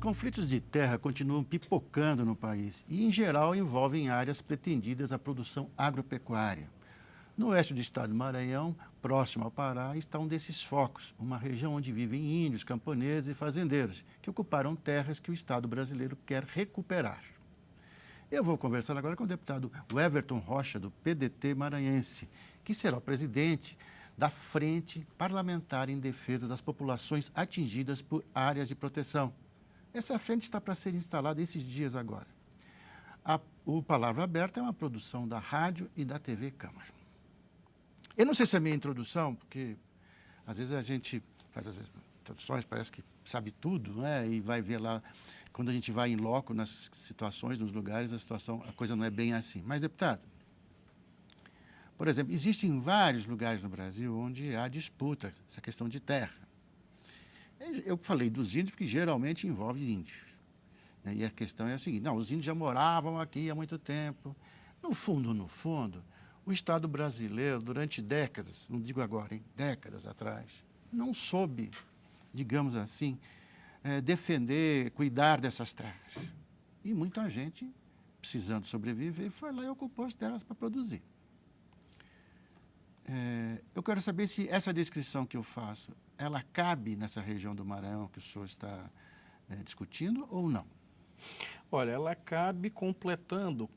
conflitos de terra continuam pipocando no país e, em geral, envolvem áreas pretendidas à produção agropecuária. No oeste do estado do Maranhão, próximo ao Pará, está um desses focos, uma região onde vivem índios, camponeses e fazendeiros, que ocuparam terras que o Estado brasileiro quer recuperar. Eu vou conversar agora com o deputado Everton Rocha, do PDT maranhense, que será o presidente da Frente Parlamentar em Defesa das Populações Atingidas por Áreas de Proteção. Essa frente está para ser instalada esses dias agora. O Palavra Aberta é uma produção da rádio e da TV Câmara. Eu não sei se é a minha introdução, porque às vezes a gente faz as introduções, parece que sabe tudo, né? E vai ver lá, quando a gente vai em loco nas situações, nos lugares, a coisa não é bem assim. Mas, deputado, por exemplo, existem vários lugares no Brasil onde há disputa, essa questão de terra. Eu falei dos índios porque geralmente envolve índios. Né? E a questão é a seguinte, não, os índios já moravam aqui há muito tempo. No fundo, o Estado brasileiro, durante décadas, não digo agora, hein, décadas atrás, não soube, digamos assim, defender, cuidar dessas terras. E muita gente, precisando sobreviver, foi lá e ocupou as terras para produzir. Eu quero saber se essa descrição que eu faço, ela cabe nessa região do Maranhão que o senhor está discutindo ou não? Olha, ela cabe completando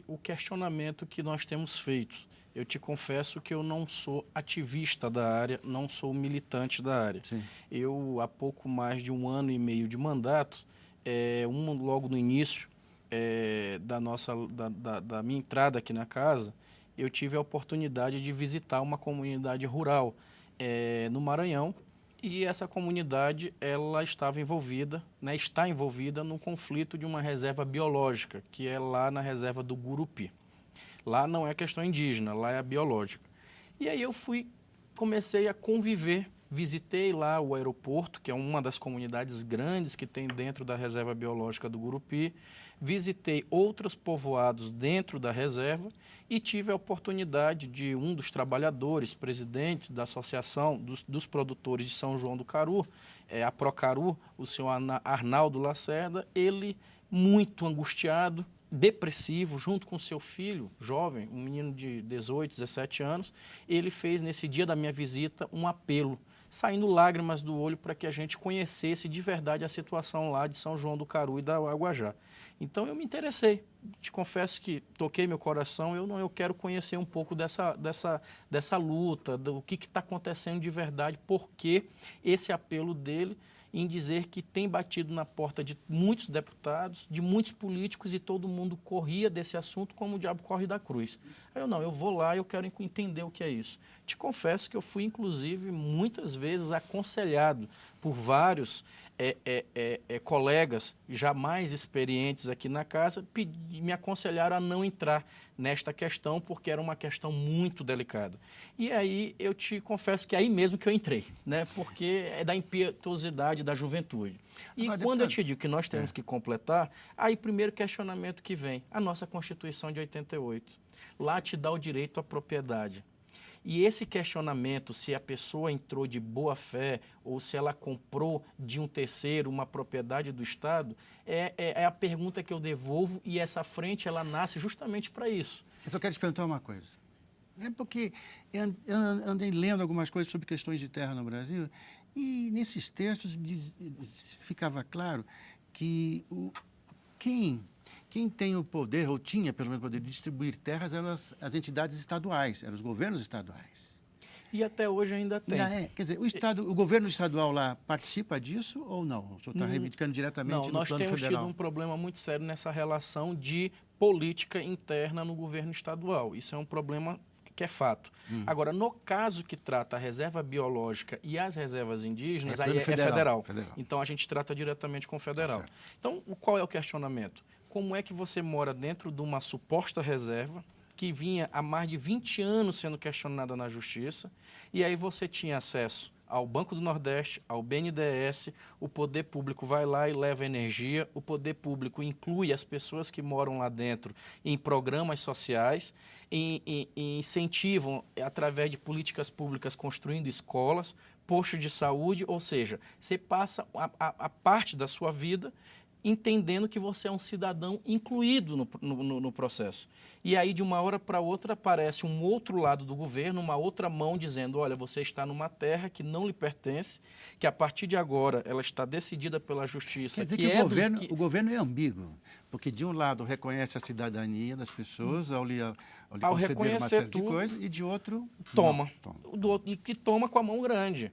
o questionamento que nós temos feito. Eu te confesso que eu não sou ativista da área, não sou militante da área. Sim. Eu, há pouco mais de 1 ano e meio de mandato, logo no início da minha entrada aqui na casa, eu tive a oportunidade de visitar uma comunidade rural no Maranhão, e essa comunidade ela estava envolvida, né, está envolvida no conflito de uma reserva biológica, que é lá na reserva do Gurupi. Lá não é questão indígena, lá é a biológica. E aí eu comecei a conviver, visitei lá o aeroporto, que é uma das comunidades grandes que tem dentro da reserva biológica do Gurupi, visitei outros povoados dentro da reserva e tive a oportunidade de um dos trabalhadores, presidente da Associação dos Produtores de São João do Caru, a Procaru, o senhor Arnaldo Lacerda, ele muito angustiado, depressivo, junto com seu filho, jovem, um menino de 18, 17 anos, ele fez nesse dia da minha visita um apelo, saindo lágrimas do olho para que a gente conhecesse de verdade a situação lá de São João do Caru e da Aguajá. Então eu me interessei, te confesso que toquei meu coração, eu quero conhecer um pouco dessa luta, do que está acontecendo de verdade, porque esse apelo dele em dizer que tem batido na porta de muitos deputados, de muitos políticos, e todo mundo corria desse assunto como o diabo corre da cruz. Aí eu vou lá e eu quero entender o que é isso. Te confesso que eu fui, inclusive, muitas vezes aconselhado por vários colegas já mais experientes aqui na casa, me aconselharam a não entrar nesta questão, porque era uma questão muito delicada. E aí eu te confesso que é aí mesmo que eu entrei, né? Porque é da impetuosidade da juventude. E Agora, quando deputado, eu te digo que nós temos que completar, aí primeiro questionamento que vem, a nossa Constituição de 88. Lá te dá o direito à propriedade. E esse questionamento, se a pessoa entrou de boa fé ou se ela comprou de um terceiro uma propriedade do Estado, é a pergunta que eu devolvo, e essa frente ela nasce justamente para isso. Eu só quero te perguntar uma coisa. É porque eu andei lendo algumas coisas sobre questões de terra no Brasil e nesses textos ficava claro que quem tem o poder, ou tinha pelo menos o poder de distribuir terras, eram as entidades estaduais, eram os governos estaduais. E até hoje ainda tem. Quer dizer, o governo estadual lá participa disso ou não? O senhor está reivindicando diretamente no plano federal? Não, nós temos tido um problema muito sério nessa relação de política interna no governo estadual. Isso é um problema que é fato. Agora, no caso que trata a reserva biológica e as reservas indígenas, aí é federal. Então, a gente trata diretamente com o federal. Então, qual é o questionamento? Como é que você mora dentro de uma suposta reserva que vinha há mais de 20 anos sendo questionada na justiça, e aí você tinha acesso ao Banco do Nordeste, ao BNDES, o poder público vai lá e leva energia, o poder público inclui as pessoas que moram lá dentro em programas sociais, e incentivam, através de políticas públicas, construindo escolas, postos de saúde, ou seja, você passa a parte da sua vida entendendo que você é um cidadão incluído no processo. E aí, de uma hora para outra, aparece um outro lado do governo, uma outra mão dizendo, olha, você está numa terra que não lhe pertence, que a partir de agora ela está decidida pela justiça. Quer dizer que o governo é ambíguo, porque de um lado reconhece a cidadania das pessoas ao lhe conceder uma série de coisas, e de outro... Toma. Não, Do outro, e que toma com a mão grande.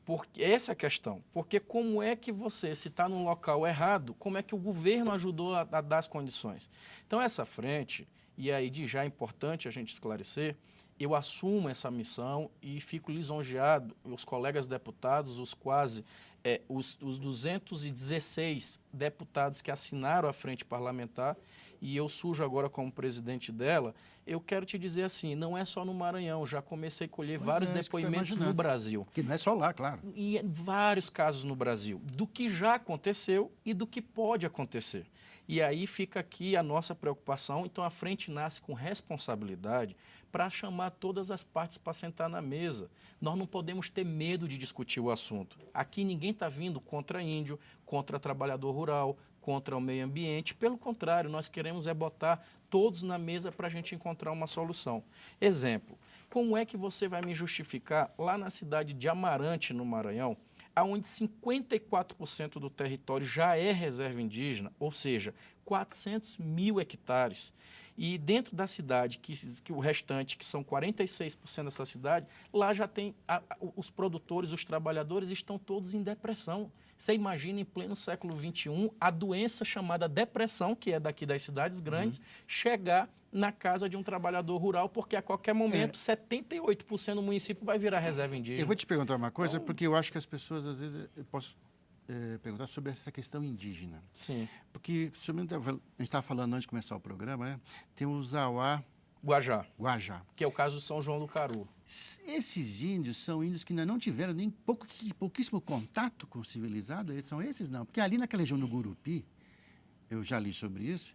Porque essa é a questão. Porque como é que você, se está num local errado, como é que o governo ajudou a dar as condições? Então, essa frente, e aí de já é importante a gente esclarecer, eu assumo essa missão e fico lisonjeado, os colegas deputados, os 216 deputados que assinaram a frente parlamentar, e eu surjo agora como presidente dela, eu quero te dizer assim, não é só no Maranhão, já comecei a colher vários depoimentos no Brasil. Que não é só lá, claro. E vários casos no Brasil, do que já aconteceu e do que pode acontecer. E aí fica aqui a nossa preocupação, então a frente nasce com responsabilidade para chamar todas as partes para sentar na mesa. Nós não podemos ter medo de discutir o assunto. Aqui ninguém está vindo contra índio, contra trabalhador rural, contra o meio ambiente. Pelo contrário, nós queremos botar todos na mesa para a gente encontrar uma solução. Exemplo, como é que você vai me justificar lá na cidade de Amarante, no Maranhão, onde 54% do território já é reserva indígena, ou seja, 400 mil hectares. E dentro da cidade, que o restante, que são 46% dessa cidade, lá já tem os produtores, os trabalhadores estão todos em depressão. Você imagina, em pleno século XXI, a doença chamada depressão, que é daqui das cidades grandes, chegar na casa de um trabalhador rural, porque a qualquer momento 78% do município vai virar reserva indígena. Eu vou te perguntar uma coisa, porque eu acho que as pessoas, às vezes, eu posso perguntar sobre essa questão indígena. Sim. Porque, a gente estava falando antes de começar o programa, né? Tem o Zauá Guajá, que é o caso de São João do Caru. Esses índios são índios que ainda não tiveram nem pouquíssimo contato com o civilizado, eles são esses não. Porque ali naquela região do Gurupi, eu já li sobre isso,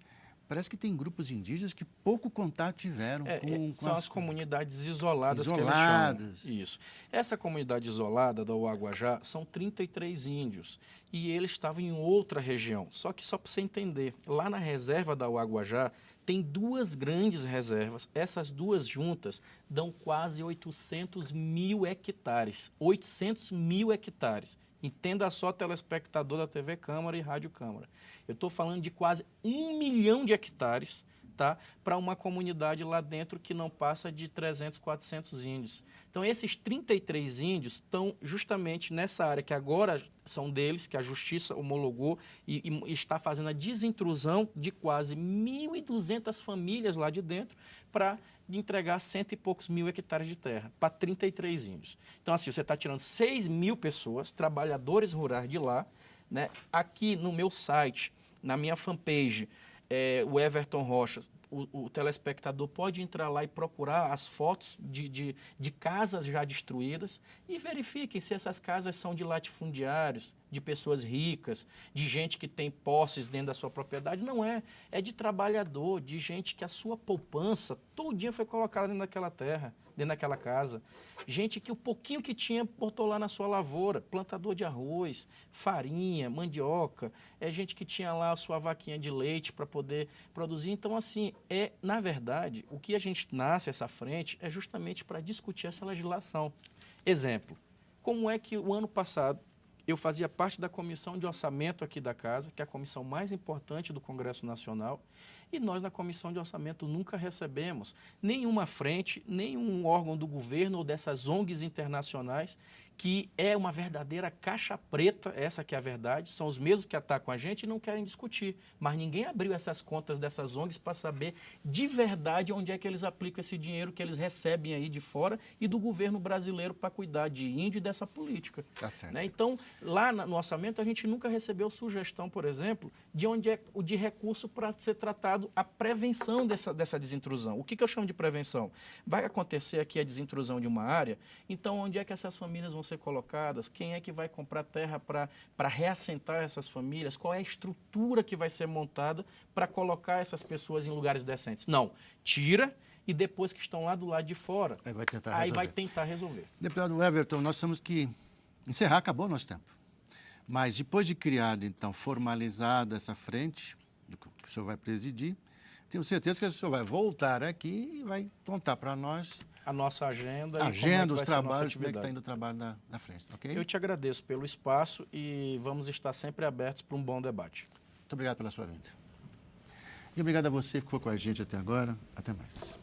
parece que tem grupos indígenas que pouco contato tiveram com são as comunidades isoladas que eles chamam. Isso. Essa comunidade isolada da Uaguajá são 33 índios e eles estavam em outra região. Só que só para você entender, lá na reserva da Uaguajá tem duas grandes reservas. Essas duas juntas dão quase 800 mil hectares. 800 mil hectares. Entenda só, telespectador da TV Câmara e Rádio Câmara. Eu estou falando de quase 1 milhão de hectares, tá? Para uma comunidade lá dentro que não passa de 300, 400 índios. Então, esses 33 índios estão justamente nessa área que agora são deles, que a Justiça homologou e está fazendo a desintrusão de quase 1.200 famílias lá de dentro para entregar 100 e poucos mil hectares de terra para 33 índios. Então, assim, você está tirando 6 mil pessoas, trabalhadores rurais de lá, né? Aqui no meu site, na minha fanpage, o Everton Rocha, o telespectador pode entrar lá e procurar as fotos de casas já destruídas e verifiquem se essas casas são de latifundiários, de pessoas ricas, de gente que tem posses dentro da sua propriedade. Não é. É de trabalhador, de gente que a sua poupança todinha foi colocada dentro daquela terra, dentro daquela casa. Gente que o pouquinho que tinha botou lá na sua lavoura, plantador de arroz, farinha, mandioca. É gente que tinha lá a sua vaquinha de leite para poder produzir. Então, assim, na verdade, o que a gente nasce essa frente é justamente para discutir essa legislação. Exemplo, como é que o ano passado eu fazia parte da comissão de orçamento aqui da casa, que é a comissão mais importante do Congresso Nacional, e nós, na comissão de orçamento, nunca recebemos nenhuma frente, nenhum órgão do governo ou dessas ONGs internacionais, que é uma verdadeira caixa preta, essa que é a verdade, são os mesmos que atacam a gente e não querem discutir. Mas ninguém abriu essas contas dessas ONGs para saber de verdade onde é que eles aplicam esse dinheiro que eles recebem aí de fora e do governo brasileiro para cuidar de índio e dessa política. Tá certo. Né? Então, lá no orçamento, a gente nunca recebeu sugestão, por exemplo, de onde é de recurso para ser tratado voltado à prevenção dessa desintrusão. O que eu chamo de prevenção? Vai acontecer aqui a desintrusão de uma área, então onde é que essas famílias vão ser colocadas? Quem é que vai comprar terra para reassentar essas famílias? Qual é a estrutura que vai ser montada para colocar essas pessoas em lugares decentes? Não, tira e depois que estão lá do lado de fora, Aí vai tentar resolver. Deputado Everton, nós temos que encerrar, acabou o nosso tempo. Mas depois de criada, então, formalizada essa frente, que o senhor vai presidir, tenho certeza que o senhor vai voltar aqui e vai contar para nós A nossa agenda a e agenda, como os é que vai ser a nossa trabalhos, como é que está atividade. indo o trabalho na frente, ok? Eu te agradeço pelo espaço e vamos estar sempre abertos para um bom debate. Muito obrigado pela sua vinda. E obrigado a você que ficou com a gente até agora. Até mais.